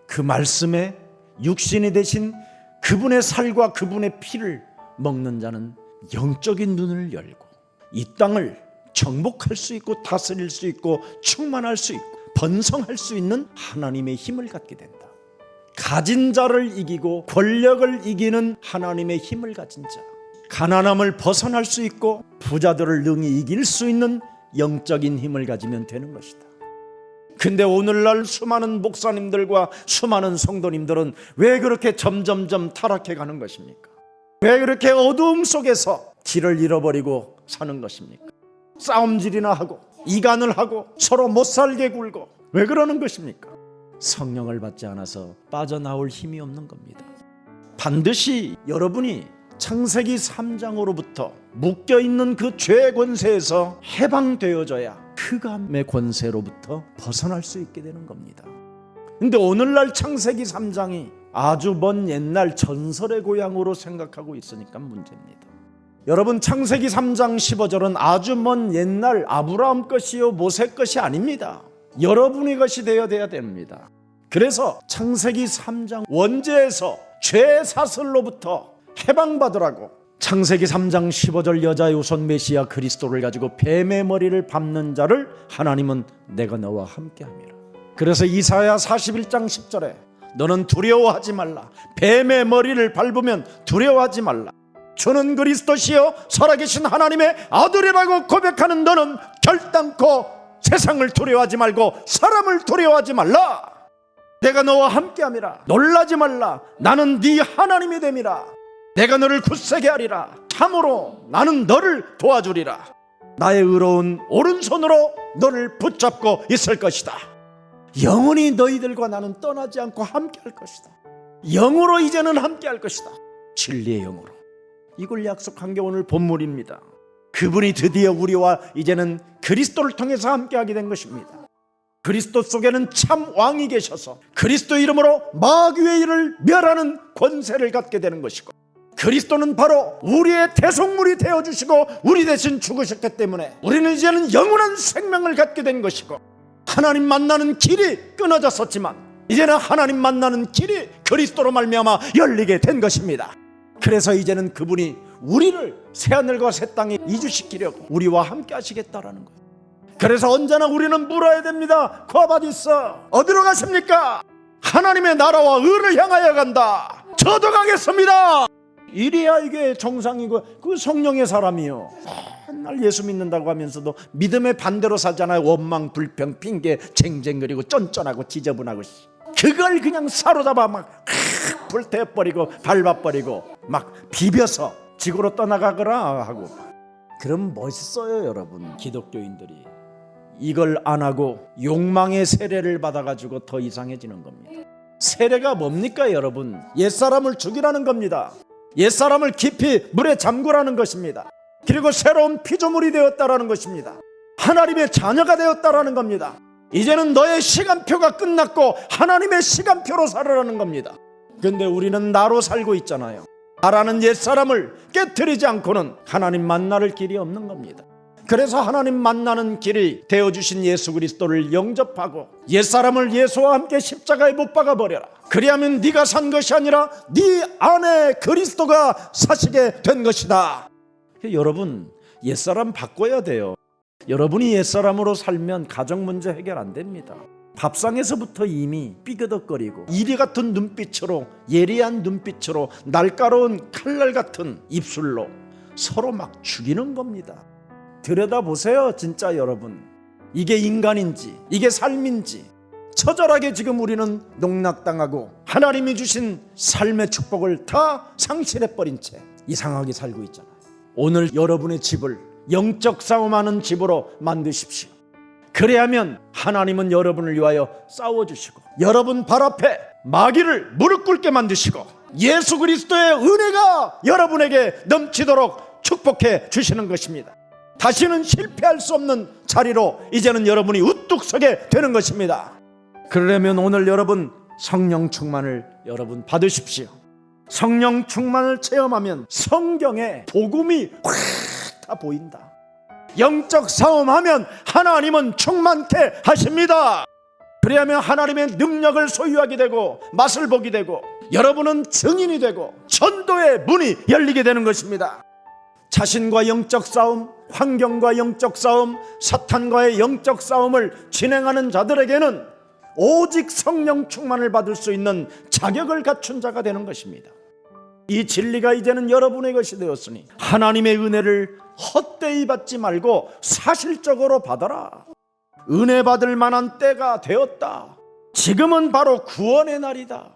그 말씀에 육신이 되신 그분의 살과 그분의 피를 먹는 자는 영적인 눈을 열고 이 땅을 정복할 수 있고 다스릴 수 있고 충만할 수 있고 번성할 수 있는 하나님의 힘을 갖게 된다. 가진 자를 이기고 권력을 이기는 하나님의 힘을 가진 자, 가난함을 벗어날 수 있고 부자들을 능히 이길 수 있는 영적인 힘을 가지면 되는 것이다. 근데 오늘날 수많은 목사님들과 수많은 성도님들은 왜 그렇게 점점점 타락해 가는 것입니까? 왜 그렇게 어두움 속에서 길을 잃어버리고 사는 것입니까? 싸움질이나 하고 이간을 하고 서로 못살게 굴고 왜 그러는 것입니까? 성령을 받지 않아서 빠져나올 힘이 없는 겁니다. 반드시 여러분이 창세기 3장으로부터 묶여있는 그 죄의 권세에서 해방되어져야 흑암의 권세로부터 벗어날 수 있게 되는 겁니다. 근데 오늘날 창세기 3장이 아주 먼 옛날 전설의 고향으로 생각하고 있으니까 문제입니다. 여러분, 창세기 3장 15절은 아주 먼 옛날 아브라함 것이요 모세 것이 아닙니다. 여러분의 것이 되어야 됩니다. 그래서 창세기 3장 원죄에서 죄 사슬로부터 해방받으라고 창세기 3장 15절 여자의 우선 메시아 그리스도를 가지고 뱀의 머리를 밟는 자를 하나님은 내가 너와 함께함이라. 그래서 이사야 41장 10절에 너는 두려워하지 말라. 뱀의 머리를 밟으면 두려워하지 말라. 주는 그리스도시요 살아계신 하나님의 아들이라고 고백하는 너는 결단코 세상을 두려워하지 말고 사람을 두려워하지 말라. 내가 너와 함께함이라. 놀라지 말라. 나는 네 하나님이 됨이라. 내가 너를 굳세게 하리라. 참으로 나는 너를 도와주리라. 나의 의로운 오른손으로 너를 붙잡고 있을 것이다. 영원히 너희들과 나는 떠나지 않고 함께할 것이다. 영으로 이제는 함께할 것이다. 진리의 영으로. 이걸 약속한 게 오늘 본문입니다. 그분이 드디어 우리와 이제는 그리스도를 통해서 함께하게 된 것입니다. 그리스도 속에는 참 왕이 계셔서 그리스도 이름으로 마귀의 일을 멸하는 권세를 갖게 되는 것이고, 그리스도는 바로 우리의 대속물이 되어주시고 우리 대신 죽으셨기 때문에 우리는 이제는 영원한 생명을 갖게 된 것이고, 하나님 만나는 길이 끊어졌었지만 이제는 하나님 만나는 길이 그리스도로 말미암아 열리게 된 것입니다. 그래서 이제는 그분이 우리를 새하늘과 새 땅에 이주시키려고 우리와 함께 하시겠다라는 거예요. 그래서 언제나 우리는 물어야 됩니다. 거바디서 어디로 가십니까? 하나님의 나라와 의를 향하여 간다. 저도 가겠습니다. 이래야 이게 정상이고, 그 성령의 사람이요. 맨날 예수 믿는다고 하면서도 믿음의 반대로 살잖아요. 원망, 불평, 핑계, 쟁쟁거리고 쫀쫀하고 지저분하고, 그걸 그냥 사로잡아 막 불태워버리고 밟아버리고 막 비벼서 지구로 떠나가거라 하고. 그럼 멋있어요 여러분. 기독교인들이 이걸 안 하고 욕망의 세례를 받아가지고 더 이상해지는 겁니다. 세례가 뭡니까 여러분? 옛사람을 죽이라는 겁니다. 옛사람을 깊이 물에 잠그라는 것입니다. 그리고 새로운 피조물이 되었다라는 것입니다. 하나님의 자녀가 되었다라는 겁니다. 이제는 너의 시간표가 끝났고 하나님의 시간표로 살아라는 겁니다. 근데 우리는 나로 살고 있잖아요. 나라는 옛사람을 깨트리지 않고는 하나님 만날 길이 없는 겁니다. 그래서 하나님 만나는 길이 되어주신 예수 그리스도를 영접하고 옛사람을 예수와 함께 십자가에 못 박아버려라. 그리하면 네가 산 것이 아니라 네 안에 그리스도가 사시게 된 것이다. 여러분, 옛사람 바꿔야 돼요. 여러분이 옛사람으로 살면 가정 문제 해결 안 됩니다. 밥상에서부터 이미 삐그덕거리고 이리 같은 눈빛으로, 예리한 눈빛으로, 날카로운 칼날 같은 입술로 서로 막 죽이는 겁니다. 들여다보세요 진짜 여러분. 이게 인간인지 이게 삶인지. 처절하게 지금 우리는 농락당하고 하나님이 주신 삶의 축복을 다 상실해버린 채 이상하게 살고 있잖아요. 오늘 여러분의 집을 영적 싸움하는 집으로 만드십시오. 그래야면 하나님은 여러분을 위하여 싸워주시고 여러분 발 앞에 마귀를 무릎 꿇게 만드시고 예수 그리스도의 은혜가 여러분에게 넘치도록 축복해 주시는 것입니다. 다시는 실패할 수 없는 자리로 이제는 여러분이 우뚝 서게 되는 것입니다. 그러려면 오늘 여러분 성령 충만을 여러분 받으십시오. 성령 충만을 체험하면 성경에 복음이 확 다 보인다. 영적 싸움하면 하나님은 충만케 하십니다. 그래야면 하나님의 능력을 소유하게 되고 맛을 보게 되고 여러분은 증인이 되고 전도의 문이 열리게 되는 것입니다. 자신과 영적 싸움, 환경과 영적 싸움, 사탄과의 영적 싸움을 진행하는 자들에게는 오직 성령 충만을 받을 수 있는 자격을 갖춘 자가 되는 것입니다. 이 진리가 이제는 여러분의 것이 되었으니 하나님의 은혜를 헛되이 받지 말고 사실적으로 받아라. 은혜 받을 만한 때가 되었다. 지금은 바로 구원의 날이다.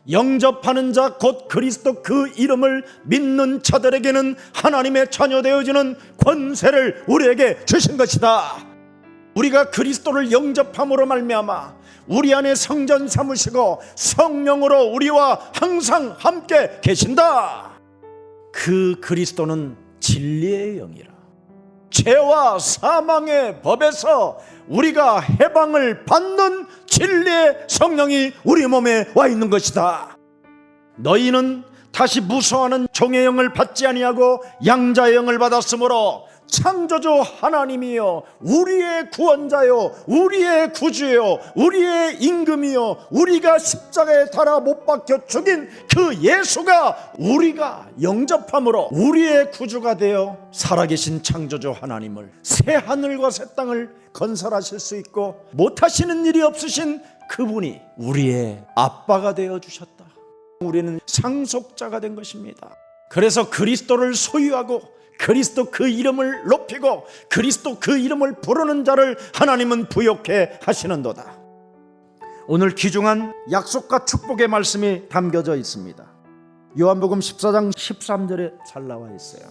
영접하는 자 곧 그리스도 그 이름을 믿는 자들에게는 하나님의 자녀 되어지는 권세를 우리에게 주신 것이다. 우리가 그리스도를 영접함으로 말미암아 우리 안에 성전 삼으시고 성령으로 우리와 항상 함께 계신다. 그 그리스도는 진리의 영이라. 죄와 사망의 법에서 우리가 해방을 받는 진리의 성령이 우리 몸에 와 있는 것이다. 너희는 다시 무서워하는 종의 영을 받지 아니하고 양자의 영을 받았으므로 창조주 하나님이여 우리의 구원자요 우리의 구주요 우리의 임금이요 우리가 십자가에 달아 못 박혀 죽인 그 예수가 우리가 영접함으로 우리의 구주가 되어 살아계신 창조주 하나님을 새 하늘과 새 땅을 건설하실 수 있고 못하시는 일이 없으신 그분이 우리의 아빠가 되어 주셨다. 우리는 상속자가 된 것입니다. 그래서 그리스도를 소유하고 그리스도 그 이름을 높이고 그리스도 그 이름을 부르는 자를 하나님은 부욕해 하시는도다. 오늘 귀중한 약속과 축복의 말씀이 담겨져 있습니다. 요한복음 14장 13절에 잘 나와 있어요.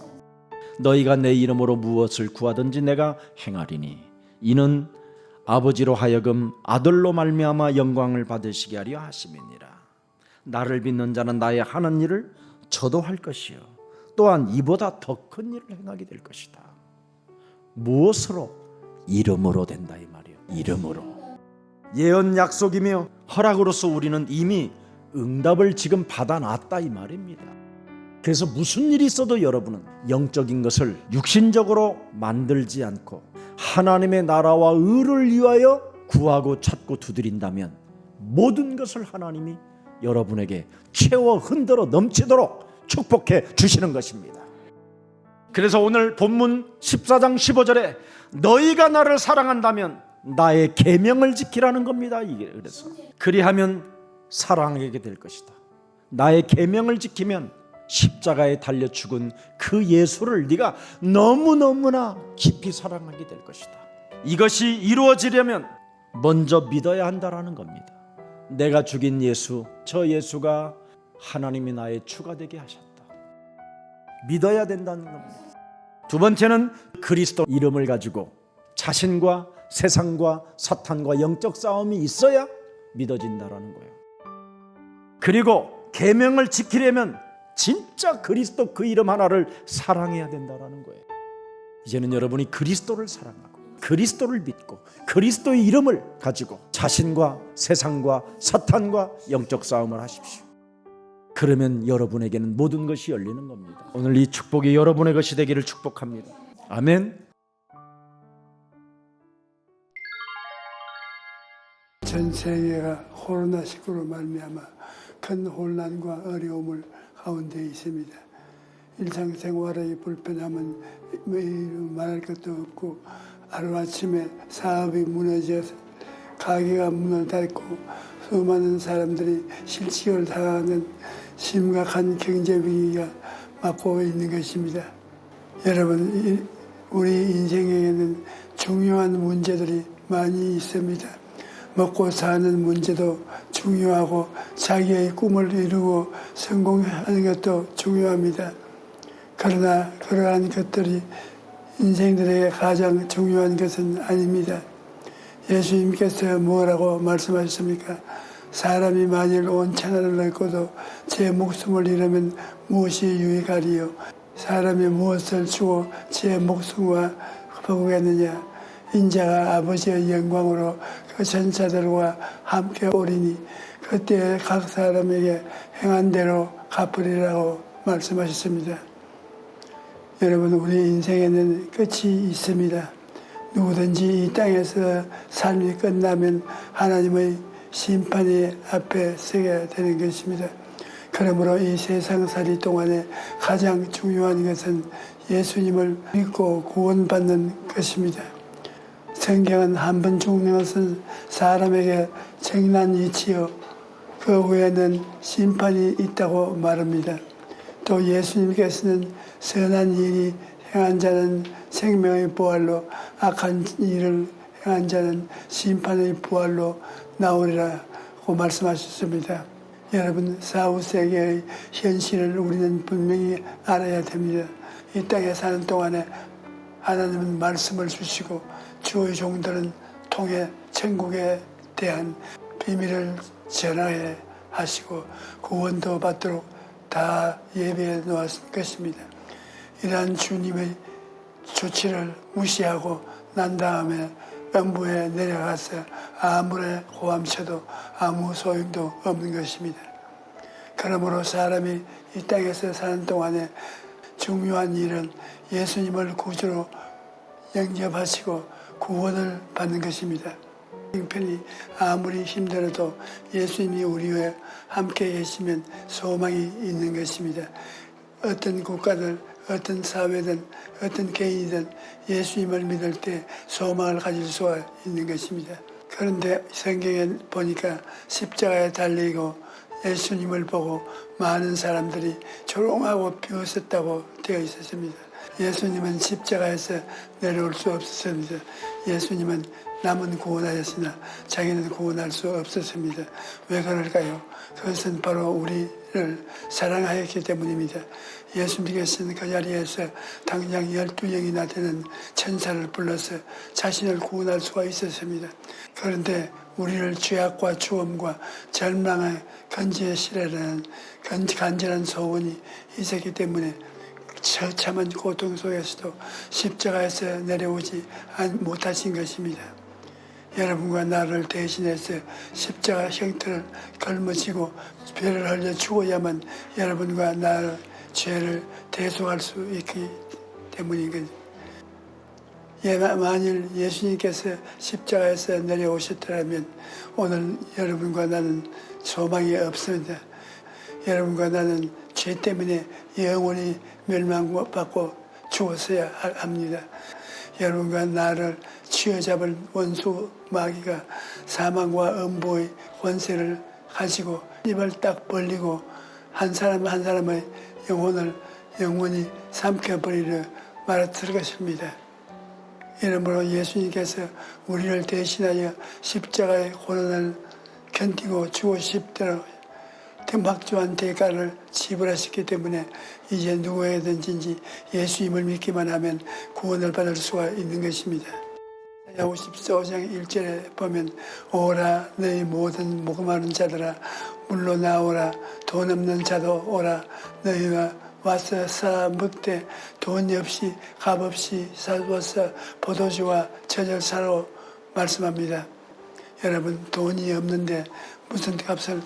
너희가 내 이름으로 무엇을 구하든지 내가 행하리니 이는 아버지로 하여금 아들로 말미암아 영광을 받으시게 하려 하심이니라. 나를 믿는 자는 나의 하는 일을 저도 할 것이요 또한 이보다 더 큰 일을 행하게 될 것이다. 무엇으로? 이름으로 된다 이 말이에요. 이름으로. 예언 약속이며 허락으로서 우리는 이미 응답을 지금 받아놨다 이 말입니다. 그래서 무슨 일이 있어도 여러분은 영적인 것을 육신적으로 만들지 않고 하나님의 나라와 의를 위하여 구하고 찾고 두드린다면 모든 것을 하나님이 여러분에게 채워 흔들어 넘치도록 축복해 주시는 것입니다. 그래서 오늘 본문 14장 15절에 너희가 나를 사랑한다면 나의 계명을 지키라는 겁니다. 이게 그래서 그리하면 사랑하게 될 것이다. 나의 계명을 지키면 십자가에 달려 죽은 그 예수를 네가 너무너무나 깊이 사랑하게 될 것이다. 이것이 이루어지려면 먼저 믿어야 한다라는 겁니다. 내가 죽인 예수, 저 예수가 하나님이 나의 주가 되게 하셨다. 믿어야 된다는 겁니다. 두 번째는 그리스도 이름을 가지고 자신과 세상과 사탄과 영적 싸움이 있어야 믿어진다라는 거예요. 그리고 계명을 지키려면 진짜 그리스도 그 이름 하나를 사랑해야 된다라는 거예요. 이제는 여러분이 그리스도를 사랑하고 그리스도를 믿고 그리스도의 이름을 가지고 자신과 세상과 사탄과 영적 싸움을 하십시오. 그러면 여러분에게는 모든 것이 열리는 겁니다. 오늘 이 축복이 여러분의 것이 되기를 축복합니다. 아멘. 전 세계가 코로나19로 말미암아 큰 혼란과 어려움을 가운데 있습니다. 일상생활의 불편함은 말할 것도 없고 하루아침에 사업이 무너져서 가게가 문을 닫고 수많은 사람들이 실직을 당하는 심각한 경제 위기가 맞고 있는 것입니다. 여러분, 우리 인생에는 중요한 문제들이 많이 있습니다. 먹고 사는 문제도 중요하고 자기의 꿈을 이루고 성공하는 것도 중요합니다. 그러나 그러한 것들이 인생들에게 가장 중요한 것은 아닙니다. 예수님께서 뭐라고 말씀하셨습니까? 사람이 만일 온 천하를 얻고도 제 목숨을 잃으면 무엇이 유익하리요? 사람이 무엇을 주고 제 목숨과 보겠느냐. 인자가 아버지의 영광으로 그 전사들과 함께 오리니 그때 각 사람에게 행한 대로 갚으리라고 말씀하셨습니다. 여러분, 우리 인생에는 끝이 있습니다. 누구든지 이 땅에서 삶이 끝나면 하나님의 심판이 앞에 서게 되는 것입니다. 그러므로 이 세상살이 동안에 가장 중요한 것은 예수님을 믿고 구원받는 것입니다. 성경은 한 번 죽는 것은 사람에게 정난이치요 그 후에는 심판이 있다고 말합니다. 또 예수님께서는 선한 일이 행한 자는 생명의 부활로 악한 일을 행한 자는 심판의 부활로 나오리라고 말씀하셨습니다. 여러분, 사후세계의 현실을 우리는 분명히 알아야 됩니다. 이 땅에 사는 동안에 하나님은 말씀을 주시고 주의 종들은 통해 천국에 대한 비밀을 전하게 하시고 구원도 받도록 다 예배해 놓았을 것입니다. 이러한 주님의 조치를 무시하고 난 다음에 음부에 내려가서 아무리 고함쳐도 아무 소용도 없는 것입니다. 그러므로 사람이 이 땅에서 사는 동안에 중요한 일은 예수님을 구주로 영접하시고 구원을 받는 것입니다. 형편이 아무리 힘들어도 예수님이 우리와 함께 계시면 소망이 있는 것입니다. 어떤 국가든 어떤 사회든 어떤 개인이든 예수님을 믿을 때 소망을 가질 수가 있는 것입니다. 그런데 성경에 보니까 십자가에 달리고 예수님을 보고 많은 사람들이 조롱하고 비웃었다고 되어 있었습니다. 예수님은 십자가에서 내려올 수 없었습니다. 예수님은 남은 구원하였으나 자기는 구원할 수 없었습니다. 왜 그럴까요? 그것은 바로 우리를 사랑하였기 때문입니다. 예수님께서는 그 자리에서 당장 12명이나 되는 천사를 불러서 자신을 구원할 수가 있었습니다. 그런데 우리를 죄악과 죽음과 절망의 건지의 시래라는 간절한 소원이 있었기 때문에 처참한 고통 속에서도 십자가에서 내려오지 못하신 것입니다. 여러분과 나를 대신해서 십자가 형태를 걸머지고 배를 흘려 죽어야만 여러분과 나의 죄를 대속할 수 있기 때문인 것입니다. 만일 예수님께서 십자가에서 내려오셨더라면 오늘 여러분과 나는 소망이 없습니다. 여러분과 나는 죄 때문에 영원히 멸망받고 죽었어야 합니다. 여러분과 나를 쥐어잡을 원수 마귀가 사망과 음부의 권세를 가지고 입을 딱 벌리고 한 사람 한 사람의 영혼을 영원히 삼켜버리려 말았을 것입니다. 이러므로 예수님께서 우리를 대신하여 십자가의 고난을 견디고 죽으시도록 막중한 대가를 지불하셨기 때문에 이제 누구에든지 예수님을 믿기만 하면 구원을 받을 수가 있는 것입니다. 54장 1절에 보면 오라 너희 모든 목마른 자들아 물로 나오라 돈 없는 자도 오라 너희가 와서 사 먹되 돈 없이 값 없이 사와서 포도주와 저절사로 말씀합니다. 여러분, 돈이 없는데 무슨 값을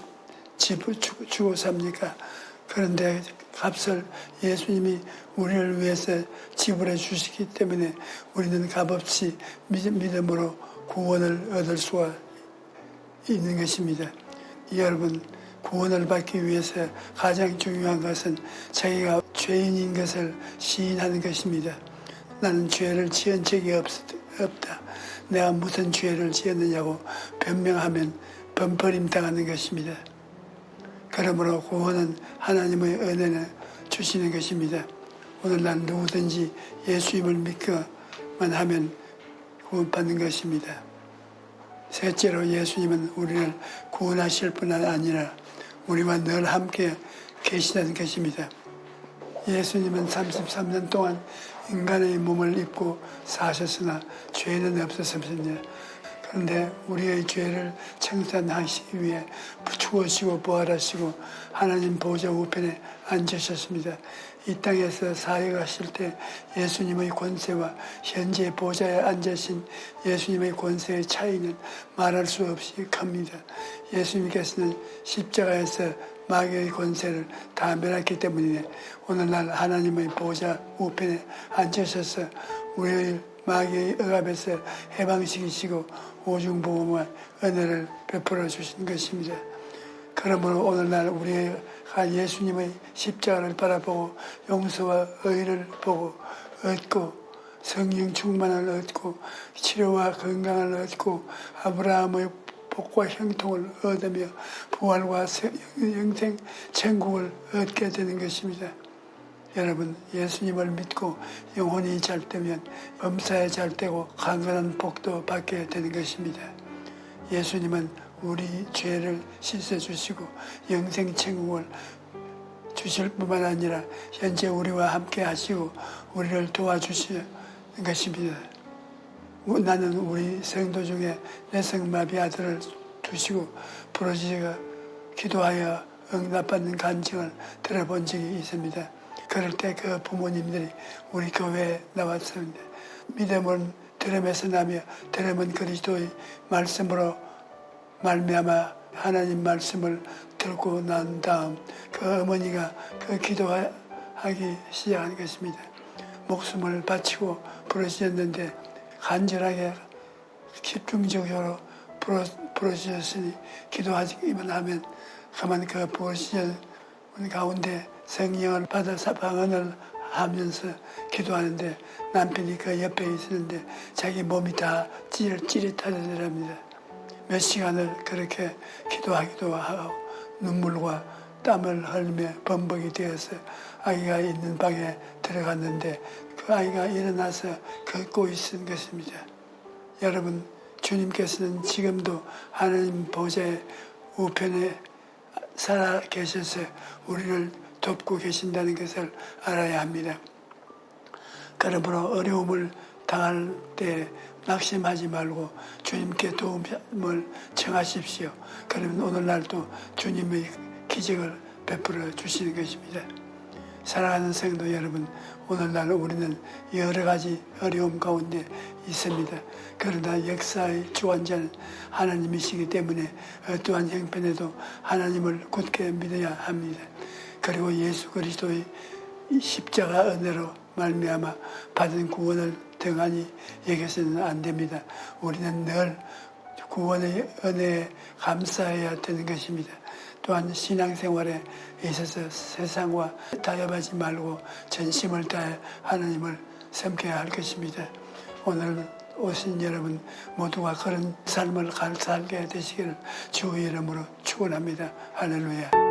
주고 삽니까? 그런데 값을 예수님이 우리를 위해서 지불해 주시기 때문에 우리는 값없이 믿음으로 구원을 얻을 수가 있는 것입니다. 여러분, 구원을 받기 위해서 가장 중요한 것은 자기가 죄인인 것을 시인하는 것입니다. 나는 죄를 지은 적이 없다. 내가 무슨 죄를 지었느냐고 변명하면 번버림 당하는 것입니다. 그러므로 구원은 하나님의 은혜를 주시는 것입니다. 오늘날 누구든지 예수님을 믿기만 하면 구원받는 것입니다. 셋째로 예수님은 우리를 구원하실 뿐 아니라 우리와 늘 함께 계시다는 것입니다. 예수님은 33년 동안 인간의 몸을 입고 사셨으나 죄는 없었습니다. 그런데 우리의 죄를 청산하시기 위해 죽으시고 부활하시고 하나님 보좌 우편에 앉으셨습니다. 이 땅에서 사역하실 때 예수님의 권세와 현재 보좌에 앉으신 예수님의 권세의 차이는 말할 수 없이 큽니다. 예수님께서는 십자가에서 마귀의 권세를 다 멸했기 때문에 오늘날 하나님의 보좌 우편에 앉으셔서 우리의 마귀의 억압에서 해방시키시고 오중보험과 은혜를 베풀어 주신 것입니다. 그러므로 오늘날 우리가 예수님의 십자가를 바라보고 용서와 의를 보고 얻고 성령 충만을 얻고 치료와 건강을 얻고 아브라함의 복과 형통을 얻으며 부활과 영생 천국을 얻게 되는 것입니다. 여러분, 예수님을 믿고 영혼이 잘 되면 범사에 잘 되고 강건한 복도 받게 되는 것입니다. 예수님은 우리 죄를 씻어주시고 영생 천국을 주실 뿐만 아니라 현재 우리와 함께 하시고 우리를 도와주시는 것입니다. 나는 우리 성도 중에 내성마비 아들을 두시고 부러지가 기도하여 응답받는 간증을 들어본 적이 있습니다. 그럴 때 그 부모님들이 우리 교회에 나왔습니다. 믿음은 들음에서 나며 들음은 그리스도의 말씀으로 말미암아 하나님 말씀을 듣고 난 다음 그 어머니가 그 기도하기 시작한 것입니다. 목숨을 바치고 부러지셨는데 간절하게 집중적으로 부러지셨으니 기도하기만 하면 그만 그 부러지신 가운데 성령을 받아서 방언을 하면서 기도하는데 남편이 그 옆에 있었는데 자기 몸이 다 찌릿하더랍니다. 몇 시간을 그렇게 기도하기도 하고 눈물과 땀을 흘리며 범벅이 되어서 아기가 있는 방에 들어갔는데 그 아이가 일어나서 걷고 있은 것입니다. 여러분, 주님께서는 지금도 하나님 보좌의 우편에 살아 계셔서 우리를 돕고 계신다는 것을 알아야 합니다. 그러므로 어려움을 당할 때 낙심하지 말고 주님께 도움을 청하십시오. 그러면 오늘날도 주님의 기적을 베풀어 주시는 것입니다. 사랑하는 성도 여러분, 오늘날 우리는 여러 가지 어려움 가운데 있습니다. 그러나 역사의 주관자는 하나님이시기 때문에 어떠한 형편에도 하나님을 굳게 믿어야 합니다. 그리고 예수 그리스도의 십자가 은혜로 말미암아 받은 구원을 등한히 여겨서는 안 됩니다. 우리는 늘 구원의 은혜에 감사해야 되는 것입니다. 또한 신앙생활에 있어서 세상과 타협하지 말고 전심을 다해 하나님을 섬겨야 할 것입니다. 오늘 오신 여러분 모두가 그런 삶을 살게 되시기를 주의 이름으로 축원합니다. 할렐루야.